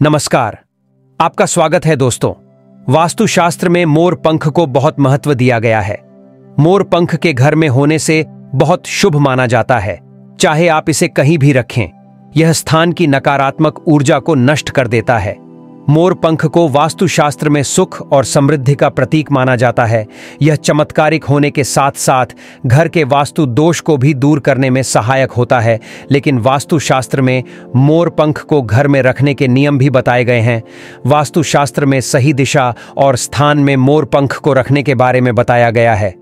नमस्कार, आपका स्वागत है दोस्तों। वास्तुशास्त्र में मोर पंख को बहुत महत्व दिया गया है। मोर पंख के घर में होने से बहुत शुभ माना जाता है। चाहे आप इसे कहीं भी रखें, यह स्थान की नकारात्मक ऊर्जा को नष्ट कर देता है। मोर पंख को वास्तुशास्त्र में सुख और समृद्धि का प्रतीक माना जाता है। यह चमत्कारिक होने के साथ साथ घर के वास्तु दोष को भी दूर करने में सहायक होता है। लेकिन वास्तुशास्त्र में मोर पंख को घर में रखने के नियम भी बताए गए हैं। वास्तुशास्त्र में सही दिशा और स्थान में मोर पंख को रखने के बारे में बताया गया है।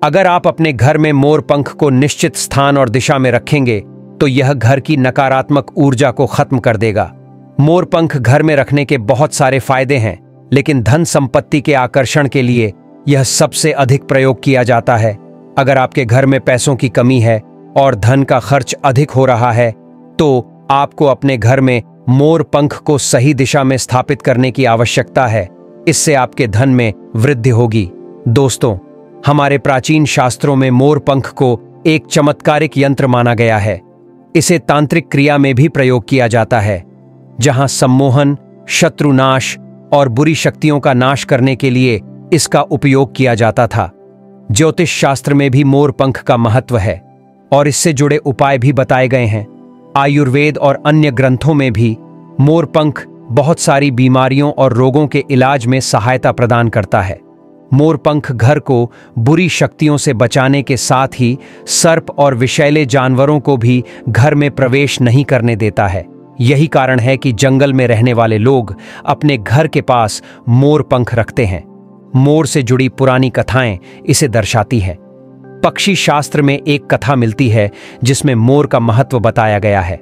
अगर आप अपने घर में मोर पंख को निश्चित स्थान और दिशा में रखेंगे तो यह घर की नकारात्मक ऊर्जा को खत्म कर देगा। मोर पंख घर में रखने के बहुत सारे फायदे हैं, लेकिन धन संपत्ति के आकर्षण के लिए यह सबसे अधिक प्रयोग किया जाता है। अगर आपके घर में पैसों की कमी है और धन का खर्च अधिक हो रहा है, तो आपको अपने घर में मोर पंख को सही दिशा में स्थापित करने की आवश्यकता है। इससे आपके धन में वृद्धि होगी। दोस्तों, हमारे प्राचीन शास्त्रों में मोर पंख को एक चमत्कारिक यंत्र माना गया है। इसे तांत्रिक क्रिया में भी प्रयोग किया जाता है, जहां सम्मोहन, शत्रुनाश और बुरी शक्तियों का नाश करने के लिए इसका उपयोग किया जाता था। ज्योतिष शास्त्र में भी मोर पंख का महत्व है और इससे जुड़े उपाय भी बताए गए हैं। आयुर्वेद और अन्य ग्रंथों में भी मोर पंख बहुत सारी बीमारियों और रोगों के इलाज में सहायता प्रदान करता है। मोर पंख घर को बुरी शक्तियों से बचाने के साथ ही सर्प और विषैले जानवरों को भी घर में प्रवेश नहीं करने देता है। यही कारण है कि जंगल में रहने वाले लोग अपने घर के पास मोर पंख रखते हैं। मोर से जुड़ी पुरानी कथाएं इसे दर्शाती हैं। पक्षी शास्त्र में एक कथा मिलती है जिसमें मोर का महत्व बताया गया है।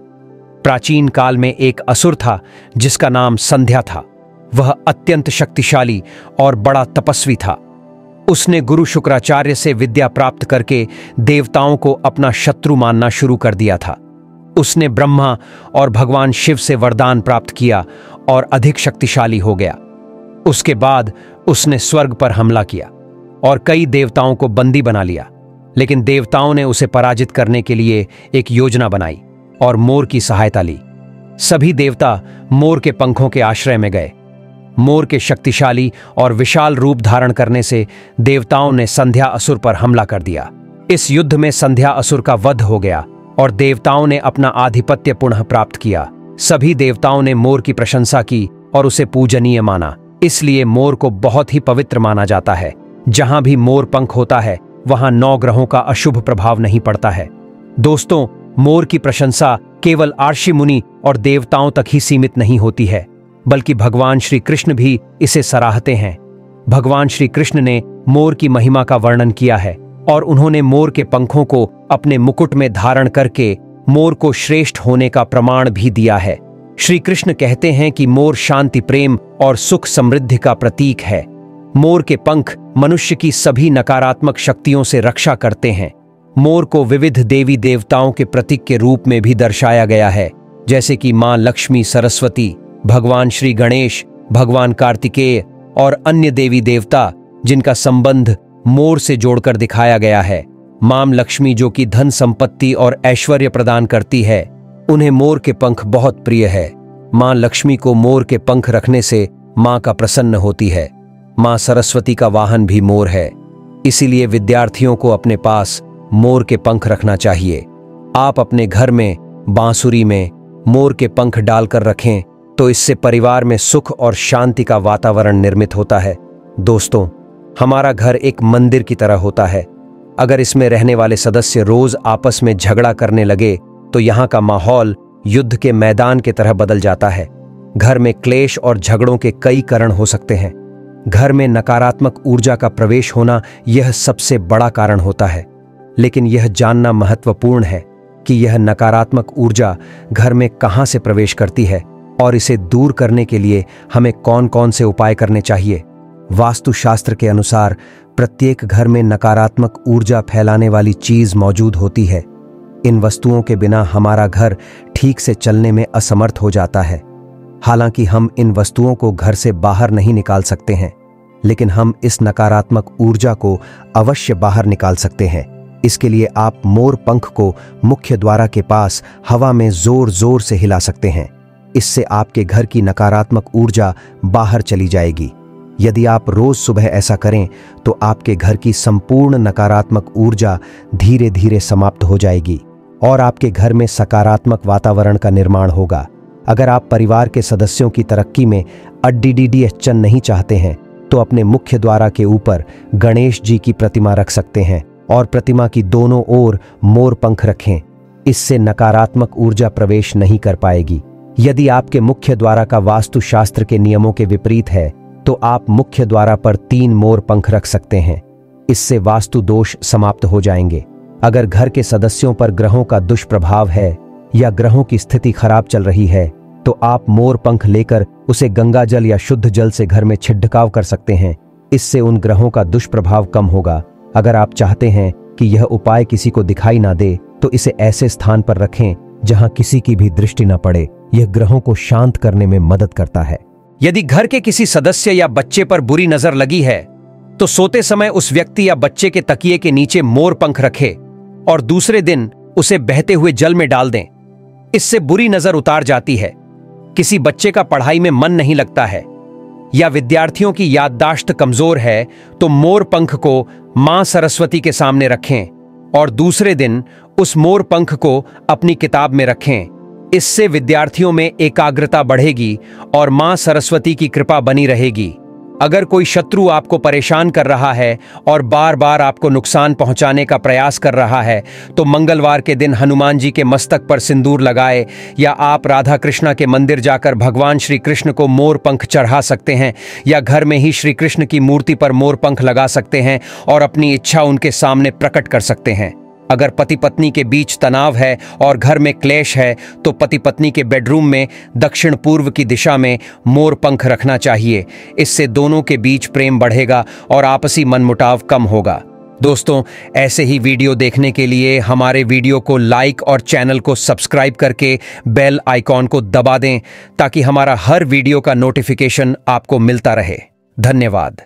प्राचीन काल में एक असुर था जिसका नाम संध्या था। वह अत्यंत शक्तिशाली और बड़ा तपस्वी था। उसने गुरु शुक्राचार्य से विद्या प्राप्त करके देवताओं को अपना शत्रु मानना शुरू कर दिया था। उसने ब्रह्मा और भगवान शिव से वरदान प्राप्त किया और अधिक शक्तिशाली हो गया। उसके बाद उसने स्वर्ग पर हमला किया और कई देवताओं को बंदी बना लिया। लेकिन देवताओं ने उसे पराजित करने के लिए एक योजना बनाई और मोर की सहायता ली। सभी देवता मोर के पंखों के आश्रय में गए। मोर के शक्तिशाली और विशाल रूप धारण करने से देवताओं ने संध्या असुर पर हमला कर दिया। इस युद्ध में संध्या असुर का वध हो गया और देवताओं ने अपना आधिपत्य पुनः प्राप्त किया। सभी देवताओं ने मोर की प्रशंसा की और उसे पूजनीय माना। इसलिए मोर को बहुत ही पवित्र माना जाता है। जहां भी मोर पंख होता है, वहां 9 ग्रहों का अशुभ प्रभाव नहीं पड़ता है। दोस्तों, मोर की प्रशंसा केवल आर्षि मुनि और देवताओं तक ही सीमित नहीं होती है, बल्कि भगवान श्री कृष्ण भी इसे सराहते हैं। भगवान श्री कृष्ण ने मोर की महिमा का वर्णन किया है और उन्होंने मोर के पंखों को अपने मुकुट में धारण करके मोर को श्रेष्ठ होने का प्रमाण भी दिया है। श्री कृष्ण कहते हैं कि मोर शांति, प्रेम और सुख समृद्धि का प्रतीक है। मोर के पंख मनुष्य की सभी नकारात्मक शक्तियों से रक्षा करते हैं। मोर को विविध देवी देवताओं के प्रतीक के रूप में भी दर्शाया गया है, जैसे कि मां लक्ष्मी, सरस्वती, भगवान श्री गणेश, भगवान कार्तिकेय और अन्य देवी देवता जिनका संबंध मोर से जोड़कर दिखाया गया है। मां लक्ष्मी, जो कि धन संपत्ति और ऐश्वर्य प्रदान करती है, उन्हें मोर के पंख बहुत प्रिय है। मां लक्ष्मी को मोर के पंख रखने से मां का प्रसन्न होती है। मां सरस्वती का वाहन भी मोर है। इसीलिए विद्यार्थियों को अपने पास मोर के पंख रखना चाहिए। आप अपने घर में बांसुरी में मोर के पंख डालकर रखें तो इससे परिवार में सुख और शांति का वातावरण निर्मित होता है। दोस्तों, हमारा घर एक मंदिर की तरह होता है। अगर इसमें रहने वाले सदस्य रोज आपस में झगड़ा करने लगे तो यहाँ का माहौल युद्ध के मैदान की तरह बदल जाता है। घर में क्लेश और झगड़ों के कई कारण हो सकते हैं। घर में नकारात्मक ऊर्जा का प्रवेश होना यह सबसे बड़ा कारण होता है। लेकिन यह जानना महत्वपूर्ण है कि यह नकारात्मक ऊर्जा घर में कहां से प्रवेश करती है और इसे दूर करने के लिए हमें कौन कौन से उपाय करने चाहिए। वास्तुशास्त्र के अनुसार प्रत्येक घर में नकारात्मक ऊर्जा फैलाने वाली चीज मौजूद होती है। इन वस्तुओं के बिना हमारा घर ठीक से चलने में असमर्थ हो जाता है। हालांकि हम इन वस्तुओं को घर से बाहर नहीं निकाल सकते हैं, लेकिन हम इस नकारात्मक ऊर्जा को अवश्य बाहर निकाल सकते हैं। इसके लिए आप मोर पंख को मुख्य द्वार के पास हवा में जोर जोर से हिला सकते हैं। इससे आपके घर की नकारात्मक ऊर्जा बाहर चली जाएगी। यदि आप रोज सुबह ऐसा करें तो आपके घर की संपूर्ण नकारात्मक ऊर्जा धीरे धीरे समाप्त हो जाएगी और आपके घर में सकारात्मक वातावरण का निर्माण होगा। अगर आप परिवार के सदस्यों की तरक्की में अड्डीडीडीएचन नहीं चाहते हैं तो अपने मुख्य द्वार के ऊपर गणेश जी की प्रतिमा रख सकते हैं और प्रतिमा की दोनों ओर मोर पंख रखें। इससे नकारात्मक ऊर्जा प्रवेश नहीं कर पाएगी। यदि आपके मुख्य द्वार का वास्तुशास्त्र के नियमों के विपरीत है तो आप मुख्य द्वार पर 3 मोर पंख रख सकते हैं। इससे वास्तु दोष समाप्त हो जाएंगे। अगर घर के सदस्यों पर ग्रहों का दुष्प्रभाव है या ग्रहों की स्थिति खराब चल रही है तो आप मोर पंख लेकर उसे गंगा जल या शुद्ध जल से घर में छिड़काव कर सकते हैं। इससे उन ग्रहों का दुष्प्रभाव कम होगा। अगर आप चाहते हैं कि यह उपाय किसी को दिखाई ना दे तो इसे ऐसे स्थान पर रखें जहां किसी की भी दृष्टि न पड़े। यह ग्रहों को शांत करने में मदद करता है। यदि घर के किसी सदस्य या बच्चे पर बुरी नजर लगी है तो सोते समय उस व्यक्ति या बच्चे के तकिए के नीचे मोर पंख रखें और दूसरे दिन उसे बहते हुए जल में डाल दें। इससे बुरी नजर उतार जाती है। किसी बच्चे का पढ़ाई में मन नहीं लगता है या विद्यार्थियों की याददाश्त कमजोर है तो मोर पंख को मां सरस्वती के सामने रखें और दूसरे दिन उस मोर पंख को अपनी किताब में रखें। इससे विद्यार्थियों में एकाग्रता बढ़ेगी और मां सरस्वती की कृपा बनी रहेगी। अगर कोई शत्रु आपको परेशान कर रहा है और बार बार आपको नुकसान पहुंचाने का प्रयास कर रहा है तो मंगलवार के दिन हनुमान जी के मस्तक पर सिंदूर लगाए या आप राधा कृष्णा के मंदिर जाकर भगवान श्री कृष्ण को मोर पंख चढ़ा सकते हैं या घर में ही श्री कृष्ण की मूर्ति पर मोर पंख लगा सकते हैं और अपनी इच्छा उनके सामने प्रकट कर सकते हैं। अगर पति पत्नी के बीच तनाव है और घर में क्लेश है तो पति पत्नी के बेडरूम में दक्षिण पूर्व की दिशा में मोर पंख रखना चाहिए। इससे दोनों के बीच प्रेम बढ़ेगा और आपसी मनमुटाव कम होगा। दोस्तों, ऐसे ही वीडियो देखने के लिए हमारे वीडियो को लाइक और चैनल को सब्सक्राइब करके बेल आइकॉन को दबा दें ताकि हमारा हर वीडियो का नोटिफिकेशन आपको मिलता रहे। धन्यवाद।